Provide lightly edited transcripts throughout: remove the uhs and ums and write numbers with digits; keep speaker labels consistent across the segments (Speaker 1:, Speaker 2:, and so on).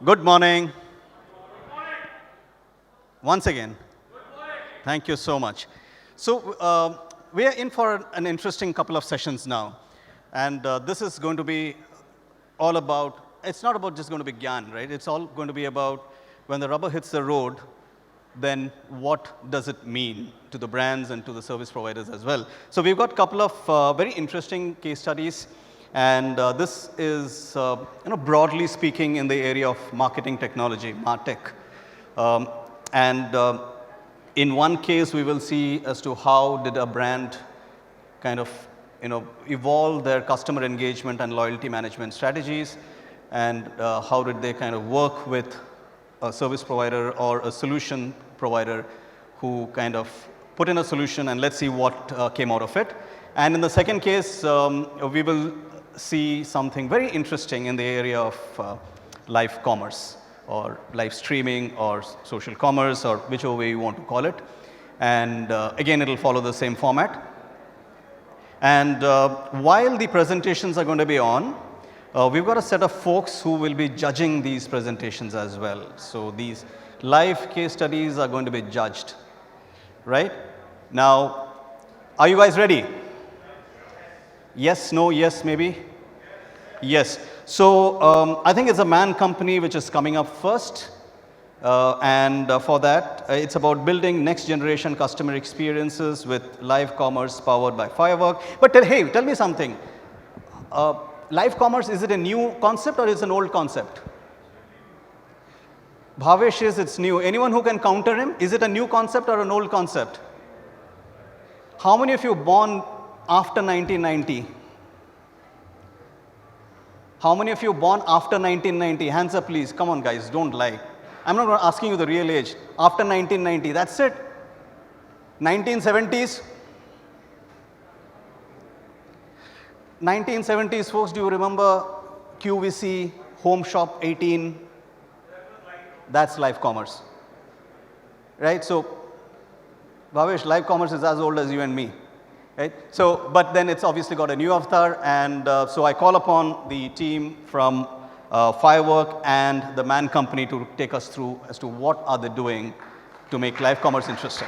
Speaker 1: Good morning. Once again, thank you so much. So we are in for an interesting couple of sessions now. And this is going to be all about, it's not about just going to be Gyan, right? It's all going to be about when the rubber hits the road, then what does it mean to the brands and to the service providers as well? So we've got a couple of very interesting case studies. And this is, broadly speaking, in the area of marketing technology, Martech. In one case, we will see as to how did a brand kind of, evolve their customer engagement and loyalty management strategies, and how did they kind of work with a service provider or a solution provider who kind of put in a solution, and let's see what came out of it. And in the second case, we will see something very interesting in the area of live commerce or live streaming or social commerce or whichever way you want to call it. And again, it will follow the same format. And while the presentations are going to be on, we've got a set of folks who will be judging these presentations as well. So these live case studies are going to be judged, right? Now, are you guys ready? Yes, no, yes, maybe? Yes. So I think it's a Man company which is coming up first. For that, it's about building next generation customer experiences with live commerce powered by Firework. But tell me something. Live commerce, is it a new concept or is it an old concept? Bhavesh says it's new. Anyone who can counter him? Is it a new concept or an old concept? How many of you born after 1990? How many of you born after 1990? Hands up, please. Come on, guys. Don't lie. I'm not asking you the real age. After 1990, that's it. 1970s? 1970s, folks, do you remember QVC, Home Shop 18? That's live commerce. Right? So, Bhavesh, live commerce is as old as you and me. Right? So, but then it's obviously got a new avatar, and so I call upon the team from Firework and the Man company to take us through as to what are they doing to make live commerce interesting.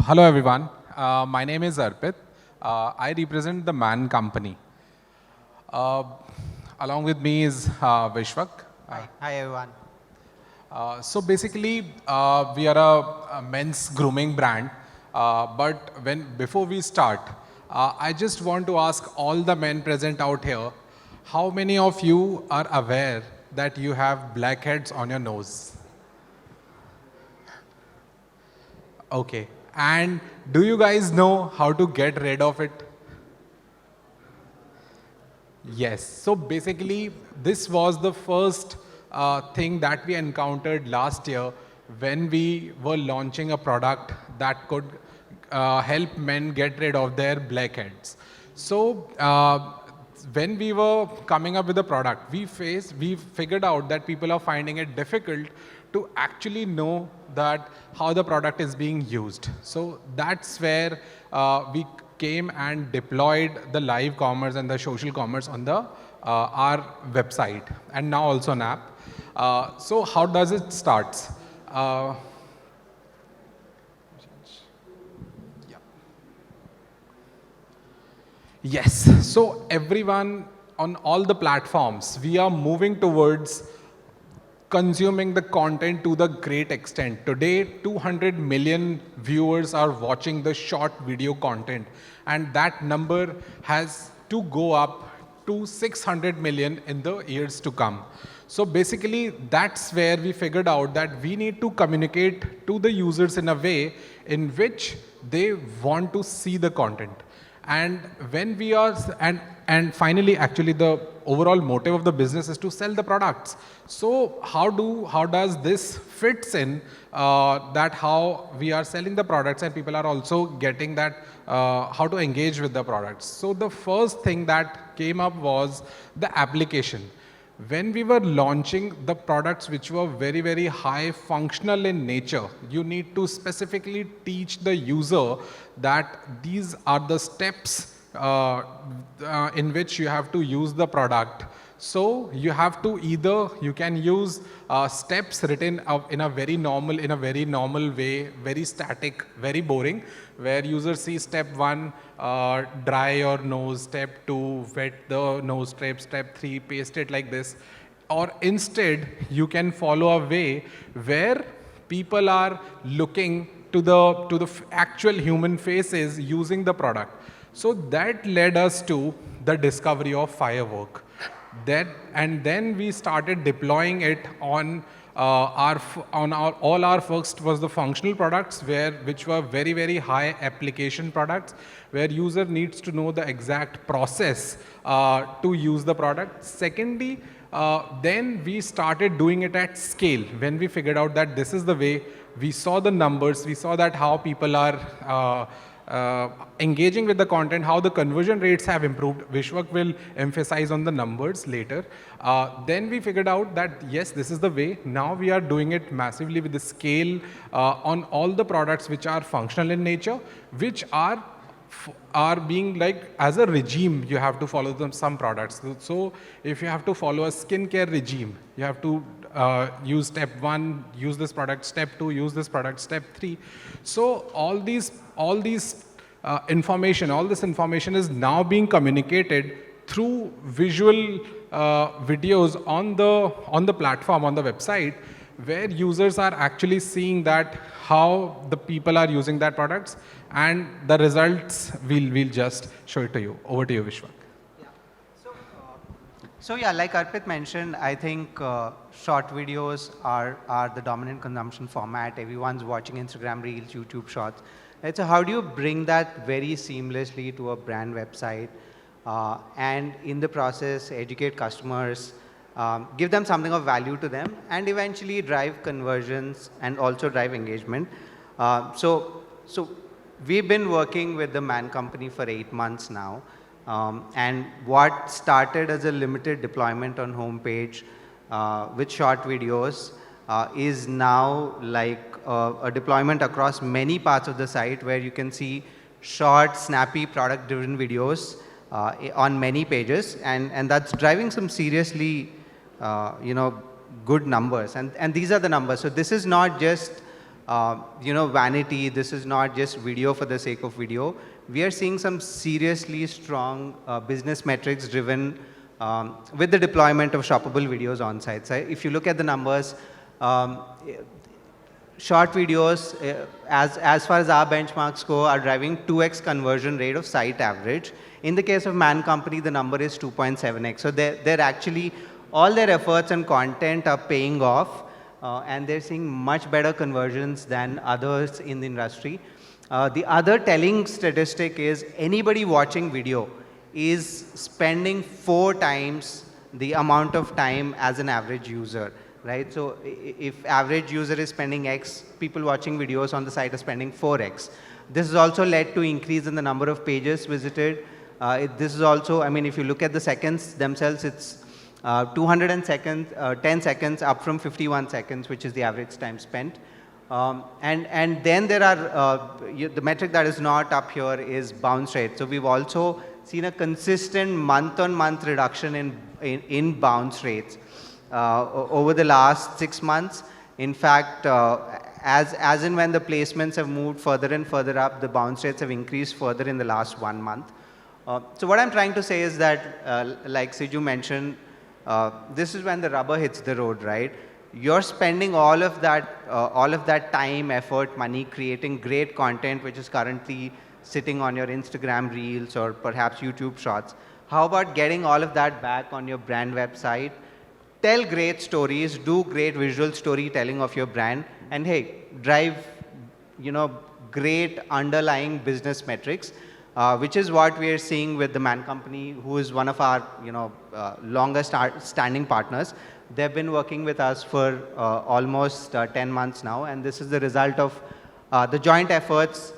Speaker 2: Hello everyone, my name is Arpit. I represent the Man company. Along with me is Vishwak.
Speaker 3: Hi everyone.
Speaker 2: So basically, we are a men's grooming brand. But before we start, I just want to ask all the men present out here, how many of you are aware that you have blackheads on your nose? Okay. And do you guys know how to get rid of it? Yes. So basically, this was the first thing that we encountered last year when we were launching a product that could help men get rid of their blackheads. So when we were coming up with the product, we figured out that people are finding it difficult to actually know that how the product is being used. So that's where we came and deployed the live commerce and the social commerce on the our website and now also an app. So how does it start? Yes, so everyone on all the platforms, we are moving towards consuming the content to the great extent. Today, 200 million viewers are watching the short video content, and that number has to go up to 600 million in the years to come. So basically, that's where we figured out that we need to communicate to the users in a way in which they want to see the content. And when we are, and finally, actually, the overall motive of the business is to sell the products. So how does this fits in that how we are selling the products and people are also getting that how to engage with the products. So the first thing that came up was the application. When we were launching the products which were very, very high functional in nature, you need to specifically teach the user that these are the steps in which you have to use the product. So you have to either, you can use steps written in a very normal way, very static, very boring, where users see step 1, dry your nose, step 2, wet the nose strip, step 3, paste it like this. Or instead, you can follow a way where people are looking to the actual human faces using the product. So that led us to the discovery of Firework. And then we started deploying it on all our first was the functional products which were very, very high application products where user needs to know the exact process to use the product. Secondly, then we started doing it at scale. When we figured out that this is the way, we saw the numbers, we saw that how people are engaging with the content, how the conversion rates have improved. Vishwak will emphasize on the numbers later. Then we figured out that yes, this is the way. Now we are doing it massively with the scale on all the products which are functional in nature, which are being like as a regime, you have to follow some products. So if you have to follow a skincare regime, you have to use step 1, use this product, step 2, use this product, step 3. So all this information is now being communicated through visual videos on the platform, on the website, where users are actually seeing that how the people are using that products, and the results we'll just show it to you. Over to you, Vishwak.
Speaker 3: So yeah, like Arpit mentioned, I think short videos are the dominant consumption format. Everyone's watching Instagram Reels, YouTube Shorts. Right? So how do you bring that very seamlessly to a brand website and in the process educate customers, give them something of value to them, and eventually drive conversions and also drive engagement. So we've been working with the Man Company for 8 months now. And what started as a limited deployment on homepage with short videos is now like a deployment across many parts of the site where you can see short, snappy, product-driven videos on many pages, and that's driving some seriously, good numbers. And these are the numbers. So this is not just vanity. This is not just video for the sake of video. We are seeing some seriously strong business metrics driven with the deployment of shoppable videos on site. So if you look at the numbers, short videos, as far as our benchmarks go, are driving 2x conversion rate of site average. In the case of Man Company, the number is 2.7x. So they're actually, all their efforts and content are paying off, and they're seeing much better conversions than others in the industry. The other telling statistic is anybody watching video is spending 4 times the amount of time as an average user, right? So if average user is spending X, people watching videos on the site are spending 4X. This has also led to increase in the number of pages visited. This is also, I mean, if you look at the seconds themselves, it's 10 seconds up from 51 seconds, which is the average time spent. And then there are, the metric that is not up here is bounce rate. So we've also seen a consistent month-on-month reduction in bounce rates over the last 6 months. In fact, as and when the placements have moved further and further up, the bounce rates have increased further in the last 1 month. So what I'm trying to say is that, like Siju mentioned, this is when the rubber hits the road, right? You're spending all of that time, effort, money creating great content, which is currently sitting on your Instagram Reels or perhaps YouTube Shorts. How about getting all of that back on your brand website? Tell great stories, do great visual storytelling of your brand, and hey, drive, great underlying business metrics, which is what we are seeing with the Man Company, who is one of our, longest standing partners. They've been working with us for almost 10 months now, and this is the result of the joint efforts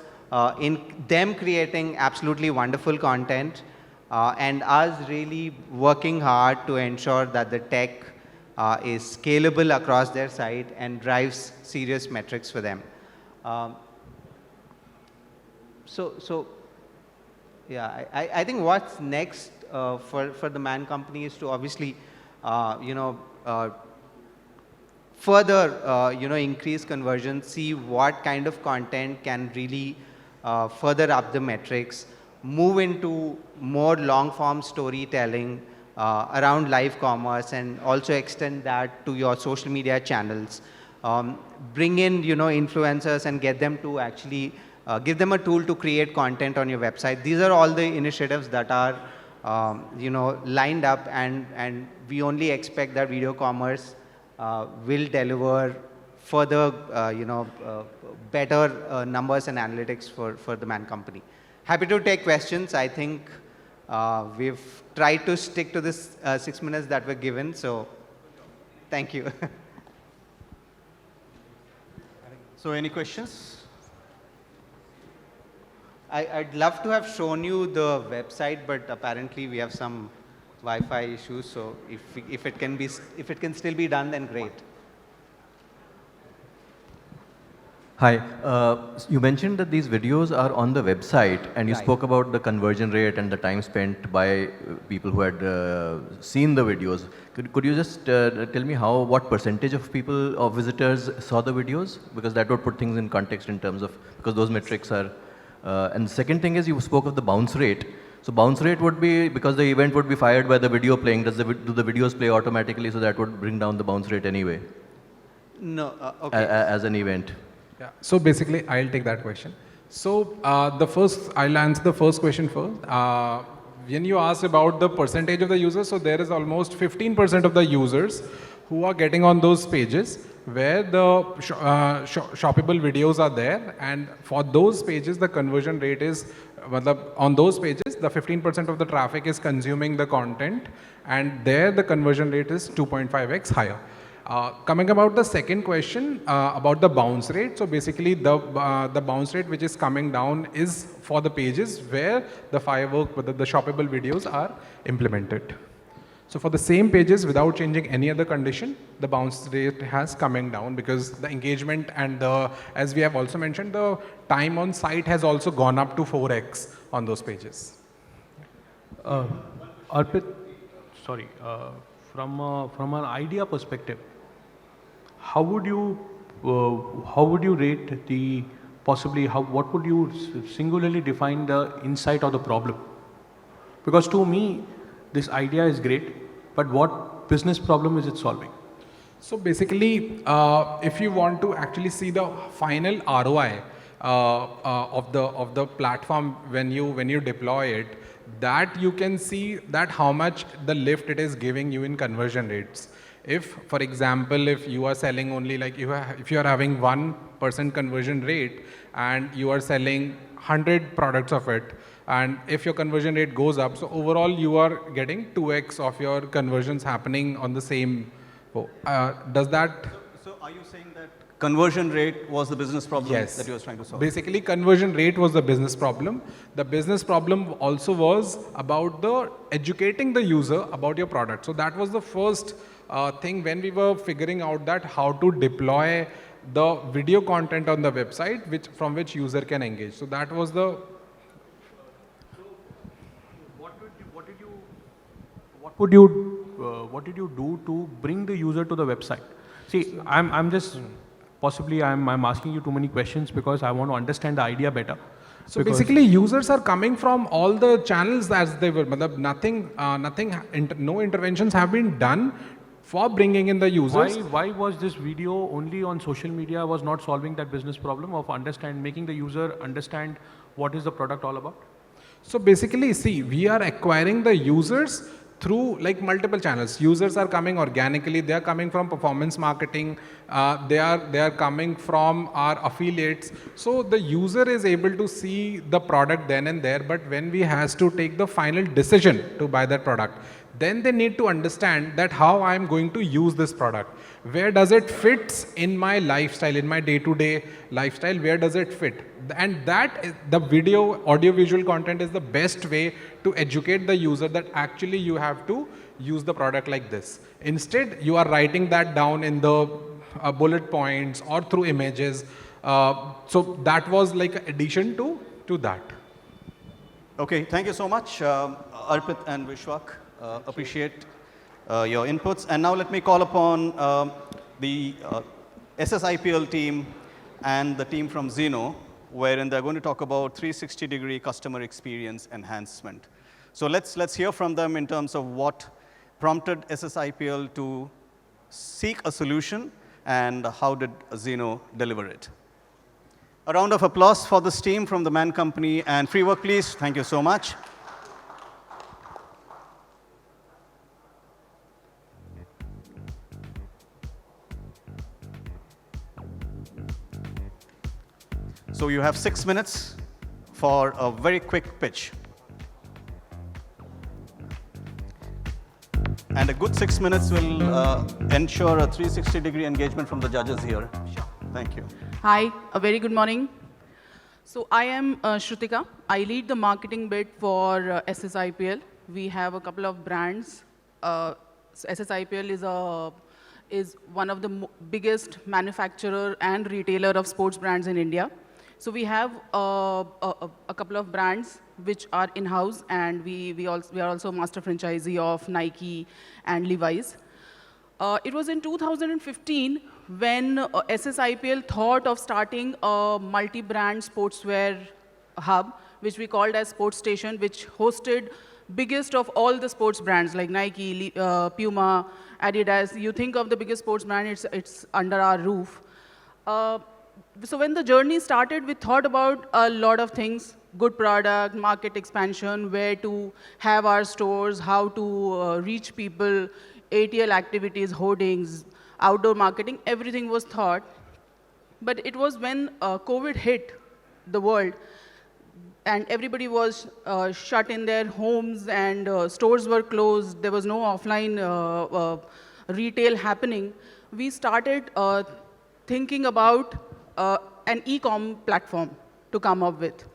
Speaker 3: in them creating absolutely wonderful content and us really working hard to ensure that the tech is scalable across their site and drives serious metrics for them. Yeah, I think what's next for the Man Company is to obviously, further, increase conversion, see what kind of content can really further up the metrics, move into more long-form storytelling around live commerce, and also extend that to your social media channels. Bring in, influencers and get them to actually give them a tool to create content on your website. These are all the initiatives that are, lined up, and we only expect that video commerce will deliver further, better numbers and analytics for the Man Company. Happy to take questions. I think we've tried to stick to this 6 minutes that were given, so thank you.
Speaker 1: So any questions?
Speaker 3: I'd love to have shown you the website, but apparently we have some Wi-Fi issues. So if it can still be done, then great.
Speaker 4: Hi, you mentioned that these videos are on the website, and you spoke about the conversion rate and the time spent by people who had seen the videos. Could you just tell me what percentage of people or visitors saw the videos? Because that would put things in context in terms of, because those metrics are, and the second thing is you spoke of the bounce rate. So bounce rate would be, because the event would be fired by the video playing, do the videos play automatically, so that would bring down the bounce rate anyway?
Speaker 3: No, okay.
Speaker 4: As an event.
Speaker 2: Yeah. So basically, I'll take that question. So I'll answer the first question first. When you asked about the percentage of the users, so there is almost 15% of the users who are getting on those pages where the shoppable videos are there, and for those pages, the conversion rate is, on those pages, the 15% of the traffic is consuming the content, and there the conversion rate is 2.5x higher. Coming about the second question about the bounce rate, so basically the bounce rate which is coming down is for the pages where the Firework, the shoppable videos are implemented. So for the same pages, without changing any other condition, the bounce rate has coming down because the engagement and as we have also mentioned, the time on site has also gone up to 4x on those pages.
Speaker 5: Arpit, sorry, from an idea perspective, how would you rate the what would you singularly define the insight or the problem? Because to me, this idea is great, but what business problem is it solving?
Speaker 2: So basically, if you want to actually see the final ROI of the platform when you deploy it, that you can see that how much the lift it is giving you in conversion rates. If, for example, if you are selling only if you are having 1% conversion rate and you are selling 100 products of it, and if your conversion rate goes up, so overall you are getting 2x of your conversions happening on the same. Does that?
Speaker 1: So are you saying that conversion rate was the business problem
Speaker 2: Yes.
Speaker 1: that you were trying to solve?
Speaker 2: Basically, conversion rate was the business problem. The business problem also was about the educating the user about your product. So that was the first thing when we were figuring out that how to deploy the video content on the website from which user can engage. So that was the
Speaker 5: what did you do to bring the user to the website? See, I'm just possibly I'm asking you too many questions because I want to understand the idea better.
Speaker 2: So basically, users are coming from all the channels as they were. No interventions have been done for bringing in the users.
Speaker 5: Why was this video only on social media was not solving that business problem of making the user understand what is the product all about?
Speaker 2: So basically, see, we are acquiring the users through like multiple channels. Users are coming organically. They are coming from performance marketing. They are coming from our affiliates. So the user is able to see the product then and there. But when we has to take the final decision to buy that product, then they need to understand that how I am going to use this product. Where does it fit in my lifestyle, in my day-to-day lifestyle? Where does it fit? And the video, audio-visual content is the best way to educate the user that actually you have to use the product like this. Instead, you are writing that down in the bullet points or through images. So that was like an addition to that.
Speaker 1: Okay, thank you so much, Arpit and Vishwak. Appreciate your inputs. And now let me call upon the SSIPL team and the team from Zeno, wherein they're going to talk about 360-degree customer experience enhancement. So let's hear from them in terms of what prompted SSIPL to seek a solution and how did Zeno deliver it. A round of applause for this team from the Man Company and Firework, please. Thank you so much. So you have 6 minutes for a very quick pitch. And a good 6 minutes will ensure a 360-degree engagement from the judges here. Sure. Thank you.
Speaker 6: Hi, a very good morning. So I am Shrutika. I lead the marketing bit for SSIPL. We have a couple of brands. So SSIPL is one of the biggest manufacturer and retailer of sports brands in India. So we have a couple of brands which are in-house, and we are also master franchisee of Nike and Levi's. It was in 2015 when SSIPL thought of starting a multi-brand sportswear hub, which we called as Sports Station, which hosted biggest of all the sports brands like Nike, Puma, Adidas. You think of the biggest sports brand, it's under our roof. So when the journey started, we thought about a lot of things: good product, market expansion, where to have our stores, how to reach people, ATL activities, hoardings, outdoor marketing, everything was thought. But it was when COVID hit the world and everybody was shut in their homes and stores were closed, there was no offline retail happening, we started thinking about an e-com platform to come up with.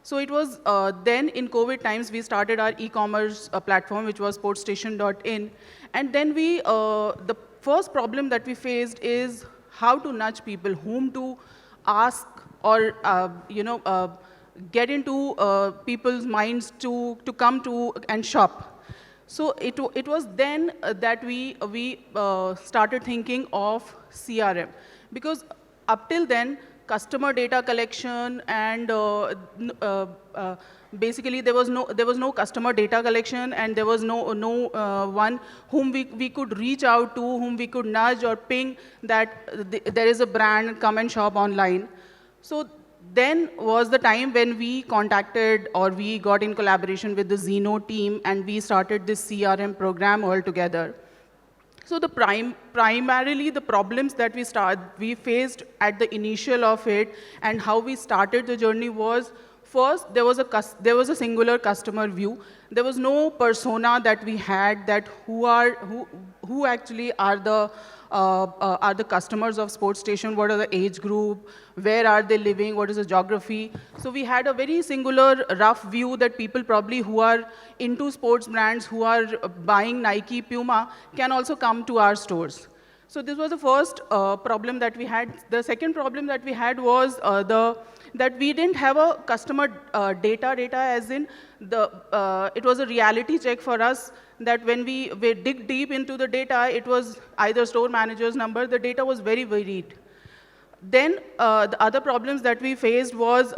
Speaker 6: So it was then in COVID times, we started our e-commerce platform, which was sportstation.in. And then the first problem that we faced is how to nudge people, whom to ask or, get into people's minds to come to and shop. So it was then that we started thinking of CRM, because up till then, customer data collection and basically there was no customer data collection, and there was no one whom we could reach out to, whom we could nudge or ping that there is a brand, come and shop online. So then was the time when we contacted or we got in collaboration with the Zeno team, and we started this CRM program altogether. So the primarily the problems that we faced at the initial of it, and how we started the journey was, first, there was a singular customer view. There was no persona that we had, that who actually are the customers of Sports Station, what are the age group, where are they living, what is the geography. So we had a very singular rough view that people probably who are into sports brands, who are buying Nike, Puma, can also come to our stores. So this was the first problem that we had. The second problem that we had was that we didn't have a customer data as in it was a reality check for us that when we dig deep into the data, it was either store manager's number, the data was very varied. Then the other problems that we faced was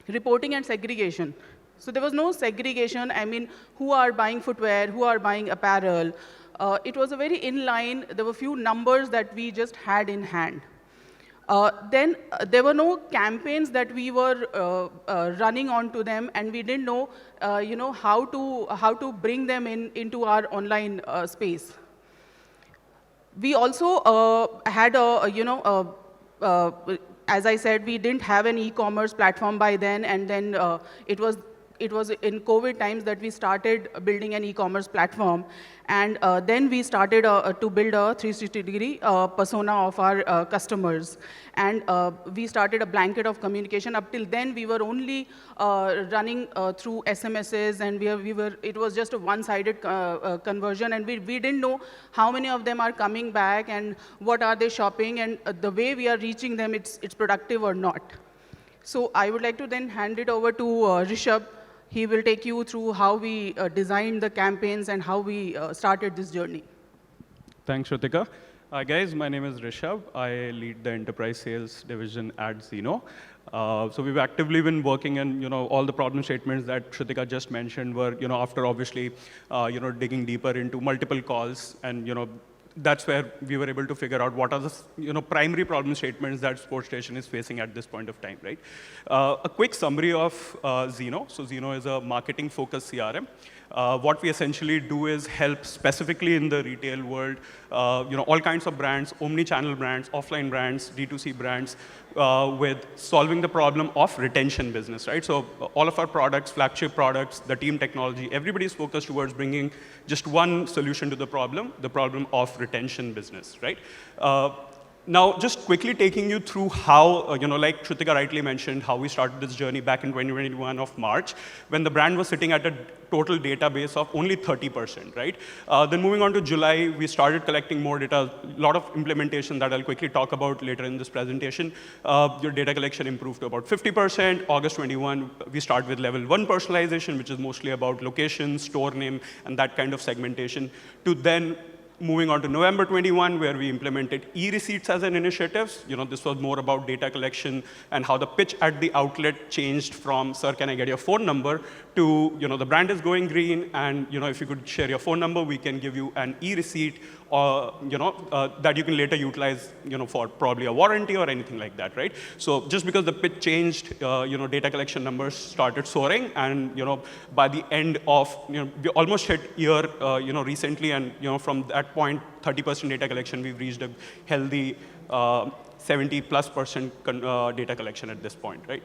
Speaker 6: reporting and segregation. So there was no segregation, I mean, who are buying footwear, who are buying apparel. It was a very inline, there were few numbers that we just had in hand. Then there were no campaigns that we were running onto them, and we didn't know, how to bring them into our online space. We also had as I said, we didn't have an e-commerce platform by then, and then it was in COVID times that we started building an e-commerce platform. And then we started to build a 360-degree persona of our customers. And we started a blanket of communication. Up till then, we were only running through SMSs, and it was just a one-sided conversion. And we didn't know how many of them are coming back and what are they shopping, and the way we are reaching them, it's productive or not. So I would like to then hand it over to Rishabh. He will take you through how we designed the campaigns and how we started this journey.
Speaker 7: Thanks, Shrutika. Hi guys, my name is Rishabh. I lead the enterprise sales division at Zeno. So we've actively been working, and all the problem statements that Shrutika just mentioned were, after obviously, digging deeper into multiple calls, and that's where we were able to figure out what are the primary problem statements that SportStation is facing at this point of time, right? A quick summary of Zeno. So Zeno is a marketing-focused CRM. What we essentially do is help specifically in the retail world, all kinds of brands, omni-channel brands, offline brands, D2C brands, with solving the problem of retention business, right? So all of our products, flagship products, the team technology, everybody is focused towards bringing just one solution to the problem of retention business, right? Now, just quickly taking you through how, like Shrutika rightly mentioned, how we started this journey back in 2021 of March, when the brand was sitting at a total database of only 30%, right? Then moving on to July, we started collecting more data, a lot of implementation that I'll quickly talk about later in this presentation. Your data collection improved to about 50%. August 21, we start with level 1 personalization, which is mostly about location, store name, and that kind of segmentation, to then moving on to November 21, where we implemented e-receipts as an initiative. This was more about data collection and how the pitch at the outlet changed from, sir, can I get your phone number, to, the brand is going green, and, if you could share your phone number, we can give you an e-receipt, or, that you can later utilize, for probably a warranty or anything like that, right? So just because the pitch changed, data collection numbers started soaring, and, by the end of, we almost hit year, recently, and, from that point, 30% data collection, we've reached a healthy 70+% data collection at this point, right?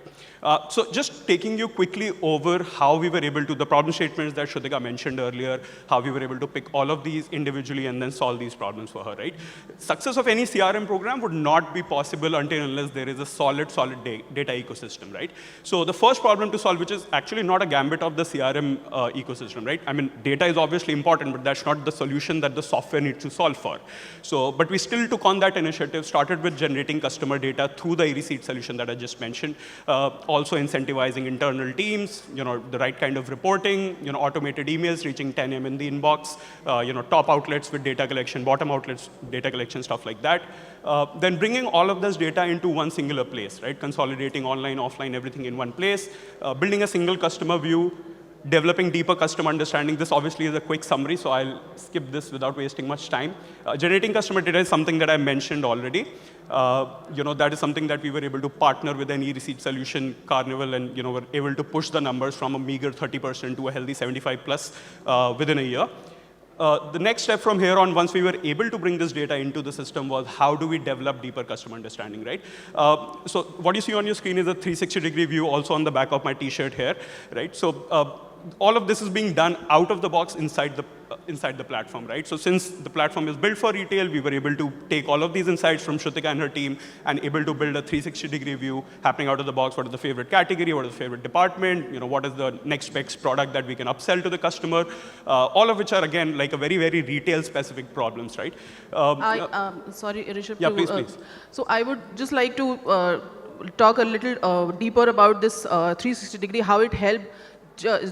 Speaker 7: So just taking you quickly over how we were able to, the problem statements that Shrutika mentioned earlier, how we were able to pick all of these individually and then solve these problems for her, right? Success of any CRM program would not be possible until unless there is a solid data ecosystem, right? So the first problem to solve, which is actually not a gambit of the CRM ecosystem, right? I mean, data is obviously important, but that's not the solution that the software needs to solve for. So, but we still took on that initiative, started with generating customer data through the e-receipt solution that I just mentioned, also incentivizing internal teams, the right kind of reporting, automated emails reaching 10 a.m. in the inbox, top outlets with data collection, bottom outlets, data collection, stuff like that. Then bringing all of this data into one singular place, right? Consolidating online, offline, everything in one place, building a single customer view, developing deeper customer understanding. This obviously is a quick summary, so I'll skip this without wasting much time. Generating customer data is something that I mentioned already. That is something that we were able to partner with an e-receipt solution, Carnival, and were able to push the numbers from a meager 30% to a healthy 75+ within a year. The next step from here on, once we were able to bring this data into the system, was how do we develop deeper customer understanding, right? So what you see on your screen is a 360-degree view, also on the back of my T-shirt here, right? So all of this is being done out of the box inside the platform, right? So since the platform is built for retail, we were able to take all of these insights from Shrutika and her team and able to build a 360-degree view happening out of the box. What is the favorite category? What is the favorite department? What is the next best product that we can upsell to the customer? All of which are, again, like a very, very retail-specific problems, right?
Speaker 6: Sorry, Rishabh.
Speaker 7: Yeah, please.
Speaker 6: So I would just like to talk a little deeper about this 360-degree, how it helped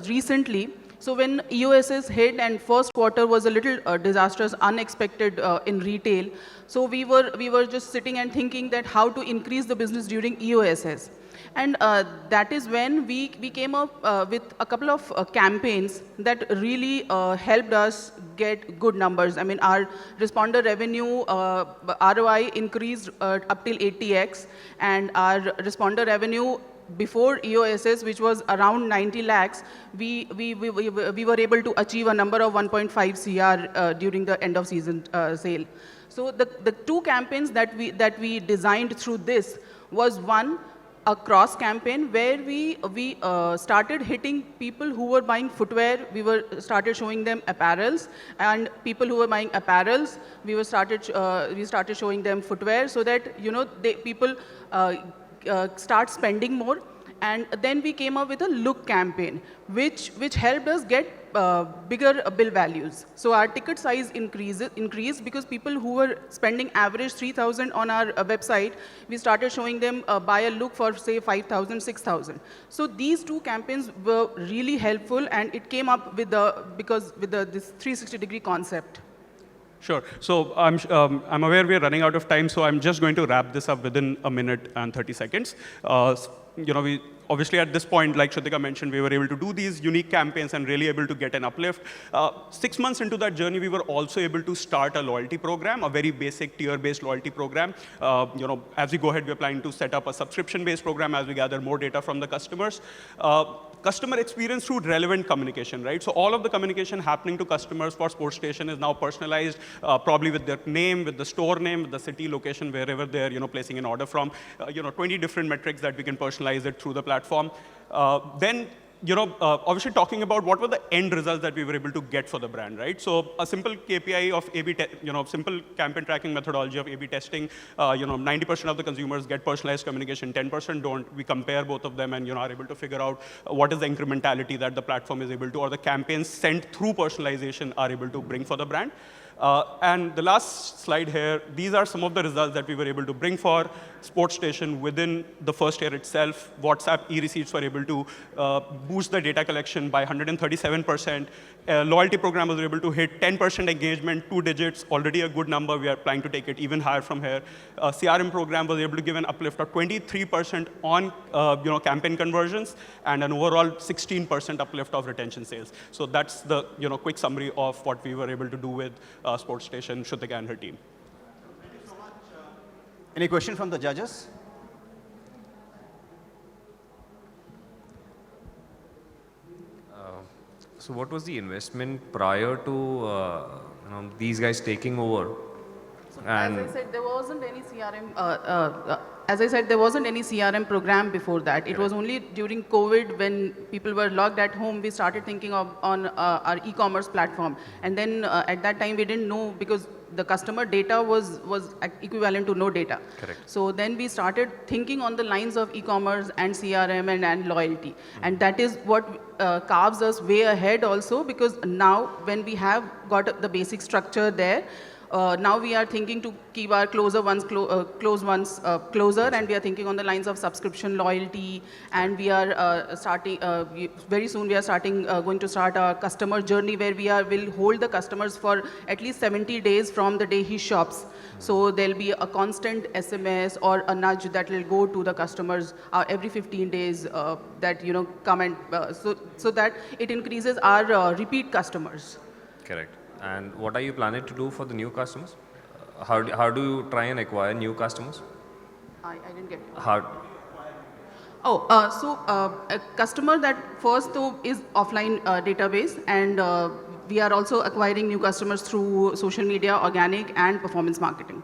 Speaker 6: recently. So when EOSS hit and first quarter was a little disastrous, unexpected in retail, so we were just sitting and thinking that how to increase the business during EOSS. And that is when we came up with a couple of campaigns that really helped us get good numbers. I mean, our responder revenue ROI increased up till 80x, and our responder revenue before EOSS, which was around 90 lakhs, we were able to achieve a number of 1.5 CR during the end of season sale. So the two campaigns that we designed through this was, one, a cross campaign where we started hitting people who were buying footwear. We started showing them apparels, and people who were buying apparels, we started showing them footwear, so that people start spending more. And then we came up with a look campaign, which helped us get bigger bill values. So our ticket size increased because people who were spending average 3,000 on our website, we started showing them buy a look for, say, 5,000, 6,000. So these two campaigns were really helpful, and it came up with this 360-degree concept.
Speaker 7: Sure. So I'm aware we're running out of time, so I'm just going to wrap this up within a minute and 30 seconds. We obviously at this point, like Shrutika mentioned, we were able to do these unique campaigns and really able to get an uplift. 6 months into that journey, we were also able to start a loyalty program, a very basic tier-based loyalty program. As we go ahead, we're planning to set up a subscription-based program as we gather more data from the customers. Customer experience through relevant communication, right? So all of the communication happening to customers for SportStation is now personalized, probably with their name, with the store name, with the city location, wherever they're placing an order from. 20 different metrics that we can personalize it through the platform. Then obviously talking about what were the end results that we were able to get for the brand, right? So a simple KPI of A/B, simple campaign tracking methodology of A/B testing. 90% of the consumers get personalized communication, 10% don't. We compare both of them and are able to figure out what is the incrementality that the platform is able to, or the campaigns sent through personalization are able to bring for the brand. And the last slide here, these are some of the results that we were able to bring for SportStation within the first year itself. WhatsApp e-receipts were able to boost the data collection by 137%. Loyalty program was able to hit 10% engagement, 2 digits, already a good number. We are planning to take it even higher from here. CRM program was able to give an uplift of 23% on campaign conversions and an overall 16% uplift of retention sales. So that's the quick summary of what we were able to do with SportStation, Shrutika and her team.
Speaker 1: Thank you so much. Any question from the judges?
Speaker 8: So what was the investment prior to these guys taking over? And
Speaker 6: as I said, there wasn't any CRM. As I said, there wasn't any CRM program before that. It was only during COVID, when people were locked at home, we started thinking on our e-commerce platform. And then at that time, we didn't know, because the customer data was equivalent to no data.
Speaker 8: Correct.
Speaker 6: So then we started thinking on the lines of e-commerce and CRM and loyalty. And that is what carves us way ahead also, because now when we have got the basic structure there, now we are thinking to keep our closer ones closer, and we are thinking on the lines of subscription, loyalty, and we are starting very soon. We are going to start our customer journey, where will hold the customers for at least 70 days from the day he shops. So there'll be a constant SMS or a nudge that will go to the customers every 15 days that come and so that it increases our repeat customers.
Speaker 8: correct. And what are you planning to do for the new customers? How do you try and acquire new customers?
Speaker 6: I didn't get you.
Speaker 8: How?
Speaker 6: A customer that first is offline database, and we are also acquiring new customers through social media, organic, and performance marketing.